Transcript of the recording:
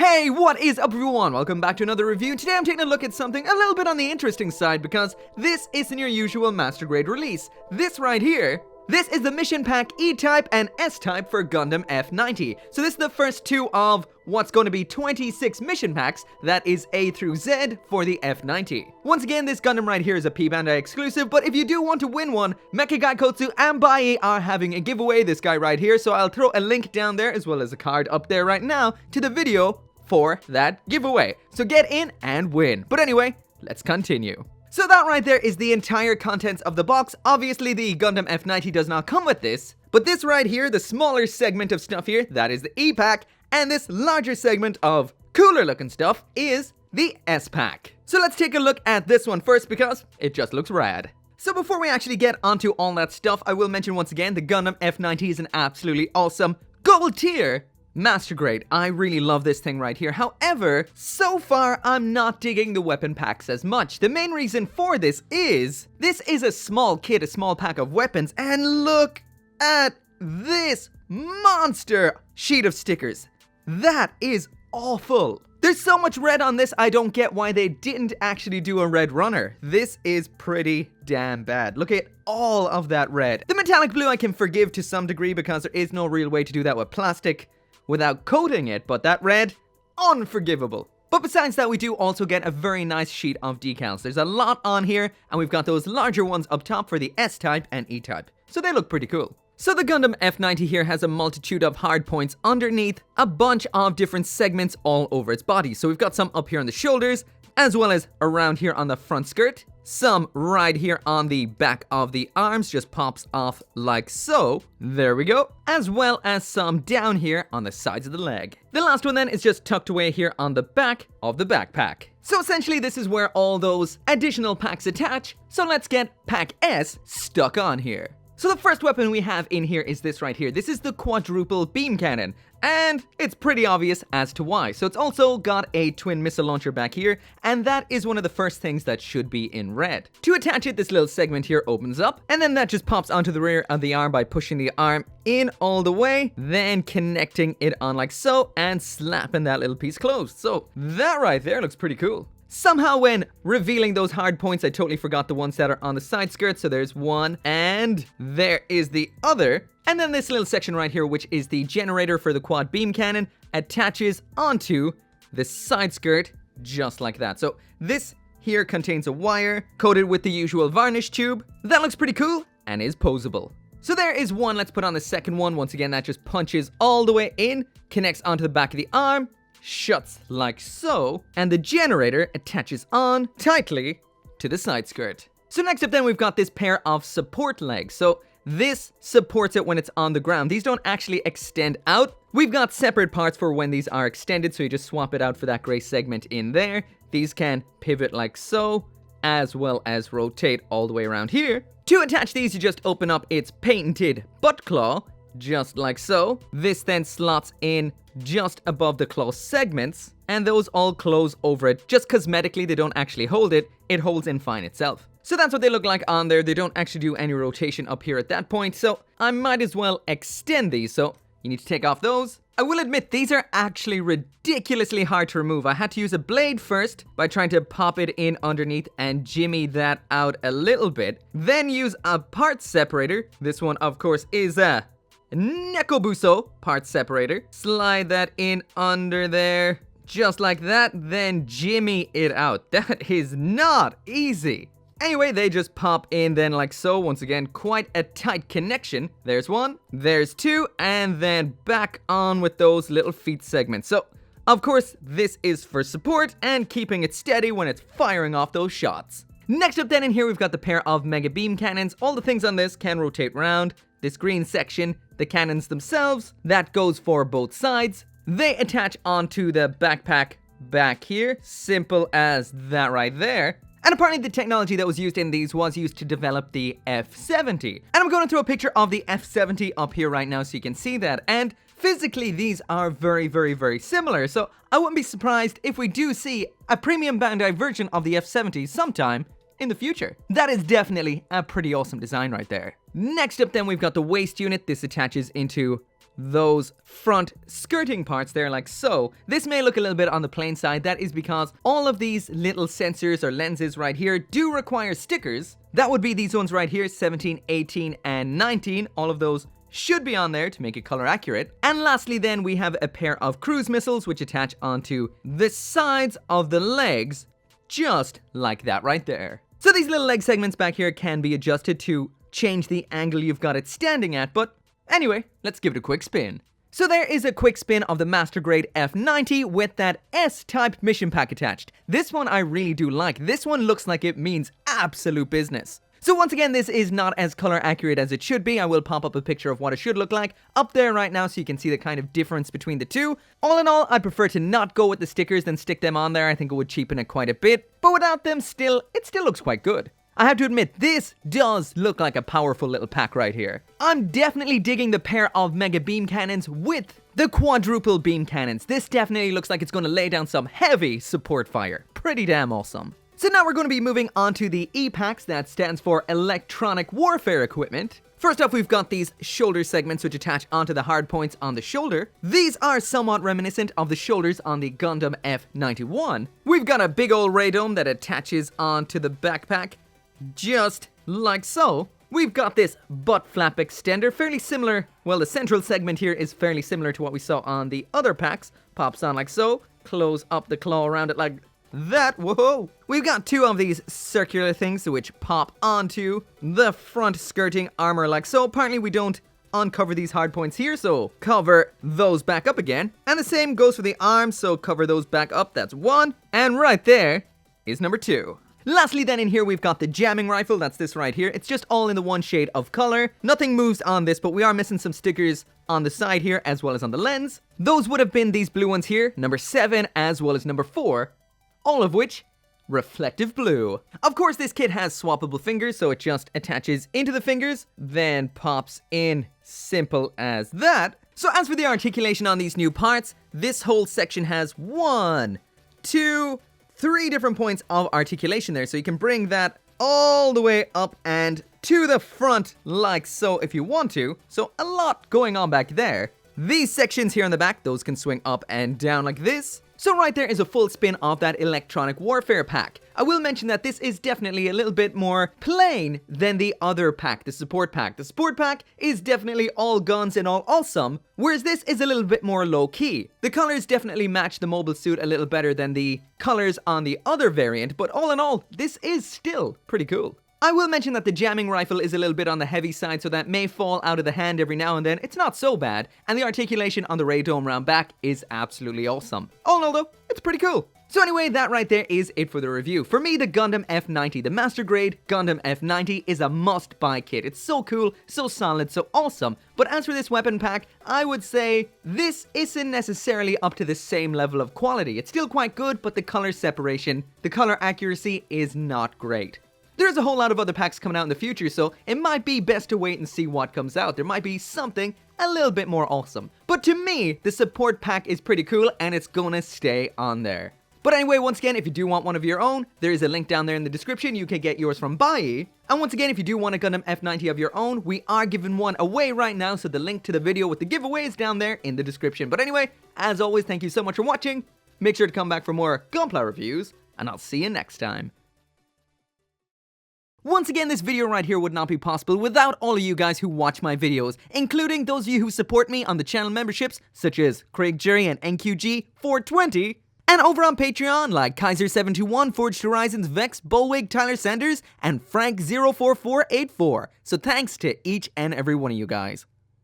Hey, what is up everyone? Welcome back to another review. Today I'm taking a look at something a little bit on the interesting side because this isn't your usual Master Grade release. This right here, this is the Mission Pack E-Type and S-Type for Gundam F90. So this is the first two of what's going to be 26 mission packs, that is A through Z for the F90. Once again, this Gundam right here is a P-Bandai exclusive, but if you do want to win one, Mecha, Gaikotsu and Bai are having a giveaway, this guy right here, so I'll throw a link down there as well as a card up there right now to the video for that giveaway. So get in and win. But anyway, let's continue. So that right there is the entire contents of the box. Obviously the Gundam F90 does not come with this, but this right here, the smaller segment of stuff here, that is the E-Pack, and this larger segment of cooler looking stuff is the S-Pack. So let's take a look at this one first because it just looks rad. So before we actually get onto all that stuff, I will mention once again the Gundam F90 is an absolutely awesome gold tier Master Grade. I really love this thing right here. However, so far I'm not digging the weapon packs as much. The main reason for this is a small kit, a small pack of weapons, and look at this monster sheet of stickers. That is awful. There's so much red on this, I don't get why they didn't actually do a red runner. This is pretty damn bad. Look at all of that red. The metallic blue I can forgive to some degree because there is no real way to do that with plastic without coating it, but that red, unforgivable. But besides that, we do also get a very nice sheet of decals. There's a lot on here, and we've got those larger ones up top for the S-Type and E-Type. So they look pretty cool. So the Gundam F90 here has a multitude of hard points underneath, a bunch of different segments all over its body. So we've got some up here on the shoulders, as well as around here on the front skirt. Some right here on the back of the arms, just pops off like so. There we go. As well as some down here on the sides of the leg. The last one then is just tucked away here on the back of the backpack. So essentially this is where all those additional packs attach. So let's get Pack S stuck on here. So the first weapon we have in here is this right here. This is the Quadruple beam cannon, and it's pretty obvious as to why. So it's also got a twin missile launcher back here, and that is one of the first things that should be in red. To attach it, this little segment here opens up, and then that just pops onto the rear of the arm by pushing the arm in all the way, then connecting it on like so, and slapping that little piece closed. So that right there looks pretty cool. Somehow when revealing those hard points, I totally forgot the ones that are on the side skirt. So there's one, and there is the other. And then this little section right here, which is the generator for the quad beam cannon, attaches onto the side skirt just like that. So this here contains a wire coated with the usual varnish tube. That looks pretty cool and is posable. So there is one. Let's put on the second one. Once again, that just punches all the way in, connects onto the back of the arm, shuts like so, and the generator attaches on tightly to the side skirt. So next up then we've got this pair of support legs. So this supports it when it's on the ground. These don't actually extend out. We've got separate parts for when these are extended, so you just swap it out for that gray segment in there. These can pivot like so, as well as rotate all the way around here. To attach these, you just open up its patented butt claw, just like so. This then slots in just above the claw segments, and those all close over it. Just cosmetically, they don't actually hold it. It holds in fine itself. So that's what they look like on there. They don't actually do any rotation up here at that point, so I might as well extend these. So you need to take off those. I will admit, these are actually ridiculously hard to remove. I had to use a blade first by trying to pop it in underneath and jimmy that out a little bit. Then use a part separator. This one, of course, is a Nekobuso part separator. Slide that in under there, just like that, then jimmy it out. That is not easy. Anyway, they just pop in then like so. Once again, quite a tight connection. There's one, there's two, and then back on with those little feet segments. So, of course, this is for support and keeping it steady when it's firing off those shots. Next up then in here, we've got the pair of mega beam cannons. All the things on this can rotate around. This green section, the cannons themselves, that goes for both sides. They attach onto the backpack back here. Simple as that right there. And apparently the technology that was used in these was used to develop the F90. And I'm going to throw a picture of the F90 up here right now so you can see that. And physically, these are very, very, very similar. So I wouldn't be surprised if we do see a premium Bandai version of the F90 sometime in the future. That is definitely a pretty awesome design right there. Next up then we've got the waist unit. This attaches into those front skirting parts there like so. This may look a little bit on the plain side. That is because all of these little sensors or lenses right here do require stickers. That would be these ones right here, 17, 18, and 19. All of those should be on there to make it color accurate. And lastly then, we have a pair of cruise missiles which attach onto the sides of the legs, just like that right there. So these little leg segments back here can be adjusted to change the angle you've got it standing at, but anyway, let's give it a quick spin. So there is a quick spin of the Master Grade F90 with that S-type mission pack attached. This one I really do like. This one looks like it means absolute business. So once again, this is not as color accurate as it should be. I will pop up a picture of what it should look like up there right now so you can see the kind of difference between the two. All in all, I'd prefer to not go with the stickers than stick them on there. I think it would cheapen it quite a bit. But without them, it still looks quite good. I have to admit, this does look like a powerful little pack right here. I'm definitely digging the pair of Mega Beam Cannons with the Quadruple Beam Cannons. This definitely looks like it's going to lay down some heavy support fire. Pretty damn awesome. So now we're going to be moving on to the E-Packs, that stands for Electronic Warfare Equipment. First off, we've got these shoulder segments which attach onto the hard points on the shoulder. These are somewhat reminiscent of the shoulders on the Gundam F91. We've got a big old radome that attaches onto the backpack, just like so. We've got this butt flap extender, fairly similar. Well, the central segment here is fairly similar to what we saw on the other packs. Pops on like so, close up the claw around it like that. Whoa! We've got two of these circular things which pop onto the front skirting armor like so. Apparently we don't uncover these hard points here, so cover those back up again. And the same goes for the arms, so cover those back up. That's one. And right there is number two. Lastly then, in here we've got the jamming rifle. That's this right here. It's just all in the one shade of color. Nothing moves on this, but we are missing some stickers on the side here as well as on the lens. Those would have been these blue ones here, number 7 as well as number 4. All of which reflective blue. Of course, this kit has swappable fingers, so it just attaches into the fingers, then pops in, simple as that. So as for the articulation on these new parts, this whole section has 1, 2, 3 different points of articulation there, so you can bring that all the way up and to the front like so if you want to. So a lot going on back there. These sections here on the back, those can swing up and down like this. So right there is a full spin of that Electronic Warfare pack. I will mention that this is definitely a little bit more plain than the other pack, the support pack. The support pack is definitely all guns and all awesome, whereas this is a little bit more low-key. The colors definitely match the mobile suit a little better than the colors on the other variant, but all in all, this is still pretty cool. I will mention that the jamming rifle is a little bit on the heavy side, so that may fall out of the hand every now and then. It's not so bad, and the articulation on the radome round back is absolutely awesome. All in all though, it's pretty cool. So anyway, that right there is it for the review. For me, the Gundam F90, the Master Grade Gundam F90 is a must-buy kit. It's so cool, so solid, so awesome. But as for this weapon pack, I would say this isn't necessarily up to the same level of quality. It's still quite good, but the color separation, the color accuracy is not great. There's a whole lot of other packs coming out in the future, so it might be best to wait and see what comes out. There might be something a little bit more awesome. But to me, the support pack is pretty cool, and it's gonna stay on there. But anyway, once again, if you do want one of your own, there is a link down there in the description. You can get yours from Bai. And once again, if you do want a Gundam F90 of your own, we are giving one away right now, so the link to the video with the giveaway is down there in the description. But anyway, as always, thank you so much for watching. Make sure to come back for more gunpla reviews, and I'll see you next time. Once again, this video right here would not be possible without all of you guys who watch my videos, including those of you who support me on the channel memberships, such as Craig Jerry and NQG420, and over on Patreon, like Kaiser721, Forged Horizons, Vex, Bullwig, Tyler Sanders, and Frank04484. So thanks to each and every one of you guys.